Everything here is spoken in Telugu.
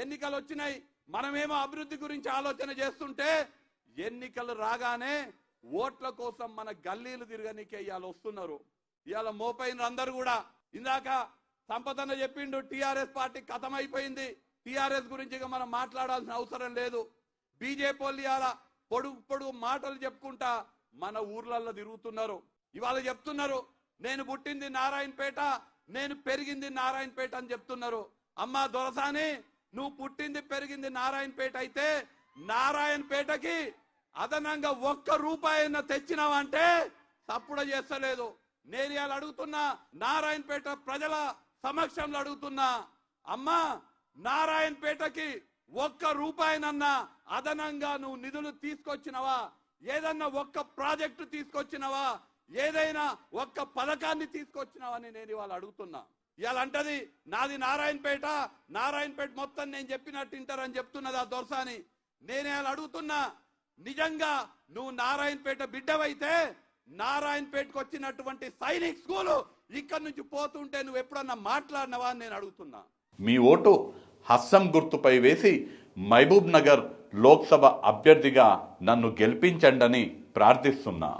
ఎన్నికలు వచ్చినాయి, మనమేమో అభివృద్ధి గురించి ఆలోచన చేస్తుంటే ఎన్నికలు రాగానే ఓట్ల కోసం మన గల్లీలు తిరగనీకే ఇవాళ వస్తున్నారు. ఇవాళ మోపైన అందరూ కూడా ఇందాక సంపదన్న చెప్పిండు, టీఆర్ఎస్ పార్టీ ఖతమైపోయింది, టీఆర్ఎస్ గురించి మనం మాట్లాడాల్సిన అవసరం లేదు. బీజేపీ వాళ్ళు ఇవాళ పొడుగు మాటలు చెప్పుకుంటా మన ఊర్లలో తిరుగుతున్నారు. ఇవాళ చెప్తున్నారు నేను పుట్టింది నారాయణపేట, నేను పెరిగింది నారాయణపేట అని చెప్తున్నారు. అమ్మా దొరసాని, నువ్వు పుట్టింది పెరిగింది నారాయణపేట అయితే నారాయణపేటకి అదనంగా 1 రూపాయన తెచ్చినావంటే తప్పుడు చేస్తలేదు. నేను ఇవాళ అడుగుతున్నా, నారాయణపేట ప్రజల సమక్షంలో అడుగుతున్నా, అమ్మా నారాయణపేటకి 1 రూపాయనన్నా అదనంగా నువ్వు నిధులు తీసుకొచ్చినవా? ఏదన్నా 1 ప్రాజెక్టు తీసుకొచ్చినవా? ఏదైనా 1 పథకాన్ని తీసుకొచ్చినావని నేను ఇవాళ అడుగుతున్నా. ఇవాళ అంటది నాది నారాయణపేట, నారాయణపేట మొత్తం నేను చెప్పినట్టు వింటారని చెప్తున్నది ఆ దొరసాని. నేను ఇవాళ అడుగుతున్నా, నిజంగా నువ్వు నారాయణపేట బిడ్డవైతే నారాయణపేటకు వచ్చినటువంటి సైనిక్ స్కూలు ఇక్కడ నుంచి పోతుంటే నువ్వు ఎప్పుడన్నా మాట్లాడినవా అని నేను అడుగుతున్నా. మీ ఓటు హస్సం గుర్తుపై వేసి మహబూబ్ నగర్ లోక్సభ అభ్యర్థిగా నన్ను గెలిపించండని ప్రార్థిస్తున్నా.